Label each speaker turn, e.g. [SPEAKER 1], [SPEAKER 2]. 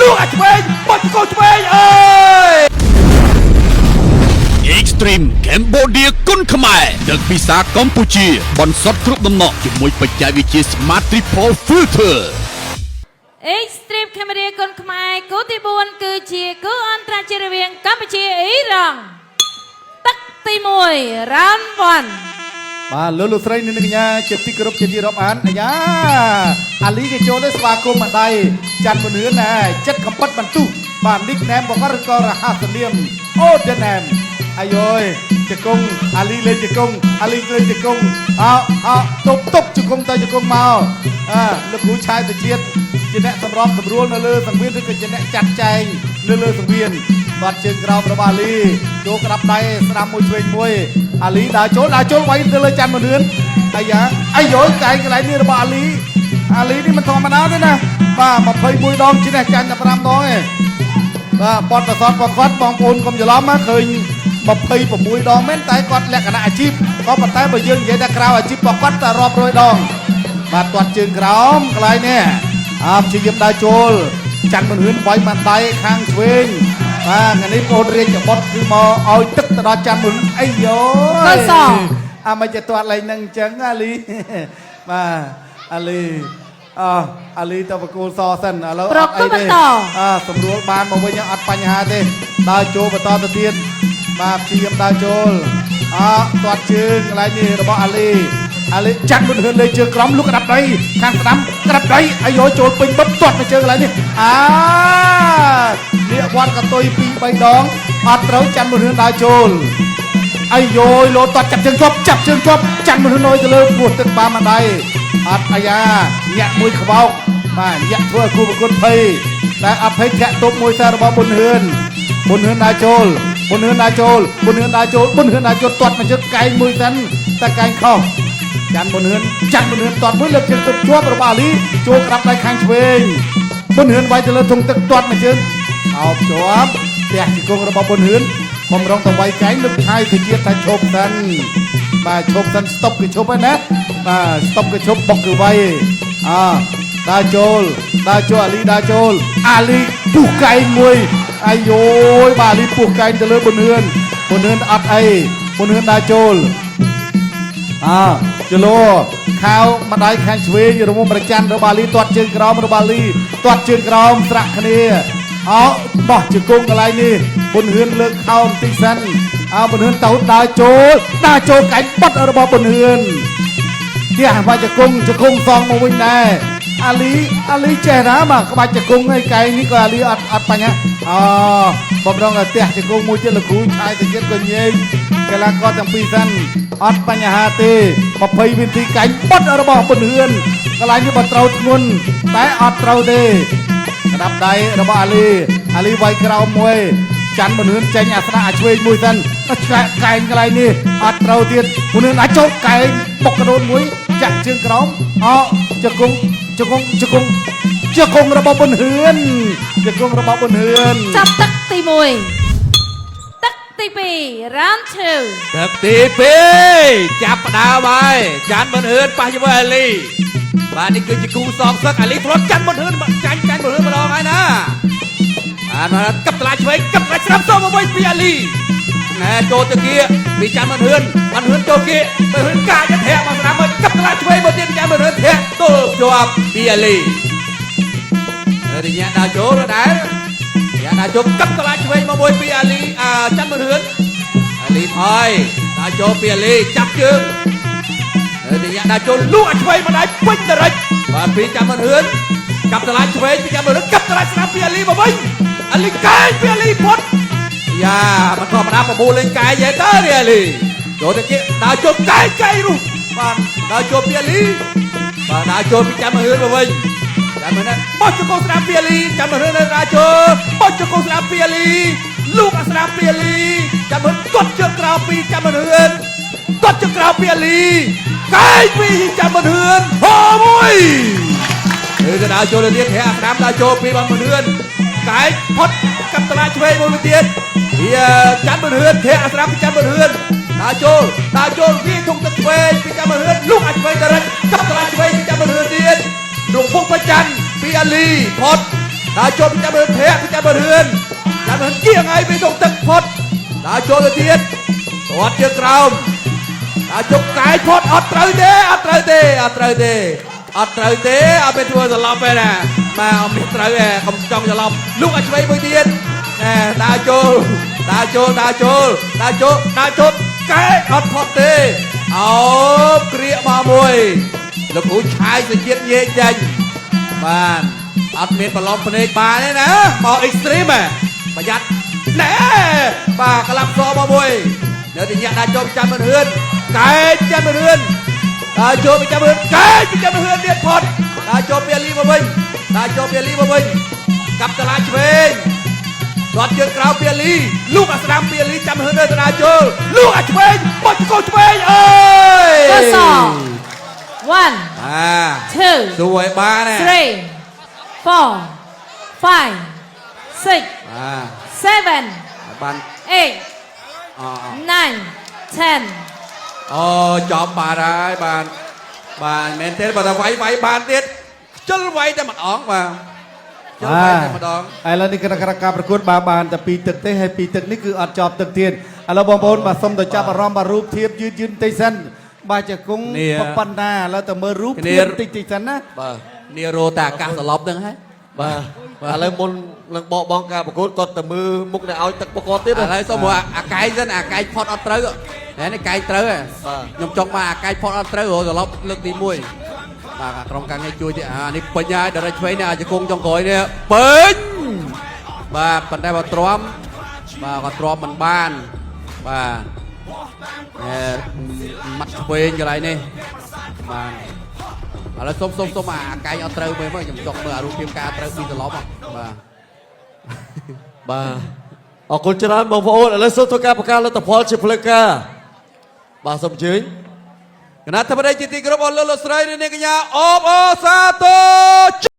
[SPEAKER 1] ลูกឆ្វេងបោះកោឆ្វេងអើយ
[SPEAKER 2] Extreme Cambodia គុនខ្មែរដឹកពីសាកម្ពុជាបន្សុទ្ធគ្រប់ដំណក់ជាមួយបច្ចេកវិទ្យា Smart Triple Filter
[SPEAKER 3] Extreme Cambodia គុនខ្មែរគូទី4គឺជាគូអន្តរជាតិរវាងកម្ពុជាអ៊ីរ៉ង់ទឹកទី1 Round 1
[SPEAKER 1] បាទលោកស្រីនិងកញ្ញាជាទីគោរពជាទីរាប់អានអាយ៉ាអាលីគេចូលទៅស្វាគមន៍ម្ដាយចាត់ពនឿនណាចិត្តកំបិតបន្ទុះបាទនិកណែមបងឬក៏រហ័សលៀមអូដេណែមអាយយជង្គង់អាលីលេងជង្គង់អាលីលេងជង្គង់តុបជង្គង់ទៅជង្គង់មកលោកគ្រូឆាយទៅជាតិជាអ្នកសម្របសម្រួលនៅលើសង្វៀនឬក៏ជាអ្នកចាត់ចែងនៅលើសង្វៀនបាទជើងក្រោមរបស់អាលីចូលក្តាប់ដៃស្ដាំមួយឆ្វេងមួយអាលីដើរចូលវាយទៅលើច័ន្ទមនឿនអាយ៉ាអាយយកែងកន្លែងនេះរបស់អាលីនេះមិនធម្មតាទេណាបាទ21ដងឈ្នះចាញ់តែ5ដងឯងបាទបតប្រសតគាត់បងប្អូនកុំច្រឡំណាឃើញ26ដងមែនតែគាត់លក្ខណៈអាជីពក៏ប៉ុន្តែបើយើងនិយាយថាក្រៅអាជីពរបស់គាត់តែរាប់រយដងបាទទាត់ជើងក្រោមកន្លែងនេះព្យាយាមដើរចូលច័ន្ទមនឿនវាយបានដៃខាងឆ្វេងបាទថ្ងៃនេះបងរាជបុត្រគឺមកឲ្យទឹកទៅដល់ច័ន្ទមនឿនអីយោមិនចេះទាត់ឡើងនឹងអញ្ចឹងអាលីបាទអាលីអាលីទៅបកគោលសសិនឥឡូវអត់អីទេសម្រួលបានមកវិញអត់បញ្ហាទេដើរចូលបន្តទៅទៀតបាទព្យាយាមដើរចូលទាត់ជើងកន្លែងនេះរបស់អាលីចាក់មុនហ៊ឿនលើជើងក្រោមលុកក្តាប់ដៃខាងស្ដាំក្តាប់ដៃអាយចូលពេញបិទទាត់ទៅជើងកន្លែងនេះនេះវត្តកតុយ2 3ដងអត់ត្រូវចាន់មុនហ៊ឿនដើរចូលអាយលោទាត់ចាប់ជើងជាប់ចាន់មុនហ៊ឿនទៅលើពោះទឹកបានមួយដៃអត់អាយ៉ាញាក់មួយខ្វោកបាទញាក់ធ្វើឲ្យគូប្រគុណភ័យតែអភ័យធាក់ទប់មួយសាររបស់មុនហ៊ឿនដើរចូលមុនហ៊ឿនដើរចូលទាត់មកជើងកែងមួយសិនតែកែងខុសចាន់មុនហ៊ឿនទាត់មួយលើកជើងទឹកជាប់របស់អាលីចូលក្តាប់ដៃខាងឆ្វេងមុនហ៊ឿនវាយទៅលើធុងទឹកទាត់មកជើងអោបជាប់ផ្ទះជង្គង់របស់មុនហ៊ឿនបំរុងទៅវាយកែងលើកឆាយទៅជាតិថាឈប់សិនបាទឈប់សិនស្តុបគឺឈប់ហើយណាបាទស្តុបគឺឈប់បុកគឺវាយដើរចូលអាលីអាលីពុះកែងមួយអាយយបាទអាលីពុះកែងទៅលើមុនហ៊ឿនអត់អីមុនហ៊ឿនដើរចូលចលោខាវម្ដាយខាងឆ្វេងរមុំប្រច័នរបស់អាលីទាត់ជើងក្រោមរបស់អាលីទាត់ជើងក្រោមស្រាក់គ្នាបោះជង្គង់កន្លែងនេះមុនហ៊ឿនលើកខោបន្តិចសិនមុនហ៊ឿនទៅដើរចូលកែងបត់របស់មុនហ៊ឿនផ្ទះវាជង្គង់សងមកវិញដែរអាលីចេះណាបាទក្បាច់ជង្គង់ហើយកែងនេះក៏អាលីអត់បញ្ហាបំរុងតែផ្ទះជង្គង់មួយទៀតលោកគ្រូឆាយទៅទៀតក៏ញែកកីឡាករទាំងពីរសិនអត់បញ្ហាទេ20វិនាទីកែងបត់របស់មុនហ៊ឿនកន្លែងនេះបើត្រូវធ្ងន់តែអត់ត្រូវទេក្តាប់ដៃរបស់អាលីវាយក្រោមមួយចាន់មុនហ៊ឿនចេញអាស្នាឆ្វេងមួយសិនកែងកន្លែងនេះអត់ត្រូវទៀតមុនហ៊ឿនអាចចូលកែងបុកកដូនមួយចាក់ជើងក្រោមជង្គង់របស់មុនហ៊ឿន
[SPEAKER 3] ចាប់ទឹកទី1ទឹកទី2 Round 2
[SPEAKER 4] ទឹកទី2ចាប់ផ្ដើមហើយចាន់មុនហ៊ឿនប៉ះជាមួយអាលីបាទនេះគឺជាគូសងសឹកអាលីធ្លាប់ចាន់មុនហ៊ឿនចាញ់មុនហ៊ឿនម្ដងហើយណាកັບតឡាឆ្វេងកັບតឡាស្រាប់សូមមកវិញពីអាលីណែចូលទៅគៀពីចាន់មុនហ៊ឿនចូលគៀមុនហ៊ឿនកាចធាក់មកស្ដាំមកកັບតឡាឆ្វេងមកទៀតចាន់មុនហ៊ឿនធាក់ទល់ជាប់ពីអាលីរយៈដើរចូលដែរកັບតឡាឆ្វេងមកមួយពីអាលីចាន់មុនហ៊ឿនអាលីថយដើរចូលពីអាលីចាប់ជើងរយៈដើរចូលលូកឆ្វេងមកដែរពេញតរិចបាទពីចាន់មុនហ៊ឿនកັបតឡាឆ្វេងពីចាន់មុនហ៊ឿនកັបតឡាស្ដាំពីអាលីមកវិញអាលីកែងពីអាលីផុតយ៉ាមិនធម្មតាប្រមូលលេងកែងទេតើអាលីចូលទៅគេដើរចូលកែងនោះបាទដើរចូលពីអាលីបាទដើរចូលពីចាន់មុនហ៊ឿនមកវិញចាំមើលណាបោះជង្គង់ស្ដាប់ពីអាលីចាំមើលណាដើរចូលបោះជង្គង់ស្ដាប់ពីអាលីលូកស្ដាប់ពីអាលីចាំមើលគាត់ជើងក្រៅពីចាំមើលហ៊ឿនគាត់ជើងក្រៅពីអាលីកែងពីចាំមើលហ៊ឿនហោមួយគឺដើរចូលទៅទៀតហែស្ដាប់ដើរចូលពីបងមើលហ៊ឿនកែងផុតកាប់តឡាឆ្វេងមួយទៀតវាចាំមើលហ៊ឿនហែស្ដាប់ពីចាំមើលហ៊ឿនដើរចូលវាធុងទឹកឆ្វេងពីចាំមើលហ៊ឿនលូកអាចឆ្វេងទៅរិចកាប់តឡាឆ្វេងពីចាំមើលហ៊ឿនទៀតរងពុកប្រច័នពីអាលីផុត đã cho bị chạm bờ thẹt bị chạm bờ hươn kia ngay bị trong tầng phốt đã cho được tiền toát chưa còng đã chụp cái phốt ọt trời thế bên thua giờ lọp về nè mà ông biết trời nè không trong giờ lọp lúc anh chơi với tiền nè đã chốt cái ọt phốt thế kia mà mùi lực hữu trai sẽ giết nhẹ nhanh mà ọt miền bà lọp phần bà đấy nè màu extreme bà nhặt nè bà cái làm so mà mùi nếu thì nhận đã cho chạm bên hươn cái chạm bên hươn đã cho bị chạm bên cái chạm bên hươn điện phật đã cho Pierre Lee mà mình cặp tờ lai chơi đoạt chân cao Pierre Lee lúc à Sam Pierre Lee chạm bên hươn nơi tờ lai chơi lúc à chơi một cô chơi ơi
[SPEAKER 3] cơ sở 1
[SPEAKER 4] à
[SPEAKER 3] 2
[SPEAKER 4] đuổi ba nè
[SPEAKER 3] 3 4 5 6
[SPEAKER 4] à
[SPEAKER 3] 7
[SPEAKER 4] bàn
[SPEAKER 3] 8 9 10
[SPEAKER 4] chọn bà đấy bà men thế bà ta váy bàn tiết chân váy cho mặt óng mà chân váy cho mặt óng
[SPEAKER 1] ឥឡូវនេះគណៈកម្មការប្រកួតបានតែ2ទឹកទេហើយ2ទឹកនេះគឺអត់ជាប់ទឹកទៀតឥឡូវបងប្អូនបាទសូមទៅចាប់អារម្មណ៍បាទរូបធៀបយឺតបន្តិចសិនបាទជង្គង់ប៉ុណ្ណាឥឡូវទៅមើលរូបធៀបបន្តិចសិនណា
[SPEAKER 4] បាទនីរ៉ូតាកាសសឡប់ហ្នឹងហើយ
[SPEAKER 5] បាទឥឡូវមុននឹងបកបង់ការប្រកួតគាត់ទៅមើលមុខអ្នកឲ្យទឹកបកគាត់ទៀត
[SPEAKER 4] ឥឡូវសូមអាកាយសិនអាកាយផុតអត់ត្រូវនេះកាយត្រូវខ្ញុំចង់មកអាកាយផុតអត់ត្រូវសឡប់លើកទី1បាទក្រុមការងារជួយទៀតនេះពេញហើយដល់ឆ្វេងនេះអាចគង់ចុងក្រោយនេះពេញបាទប៉ុន្តែបើទ្រាំបាទគាត់ទ្រាំមិនបានបាទមាត់ឆ្វេងកន្លែងនេះបាទឥឡូវសុំអាកាយអត់ត្រូវមើលមកខ្ញុំចង់មើលអារូបភាពការត្រូវពីសឡប់បាទ
[SPEAKER 5] បាទអរគុណច្រើនបងប្អូនឥឡូវសូមធ្វើការប្រកាសលទ្ធផលជាផ្លូវការបាទសូមអញ្ជើញ
[SPEAKER 4] គណៈធិបតីជាទីគោរពអស់លោកស្រីនិងអ្នកកញ្ញាអបអរសាទរ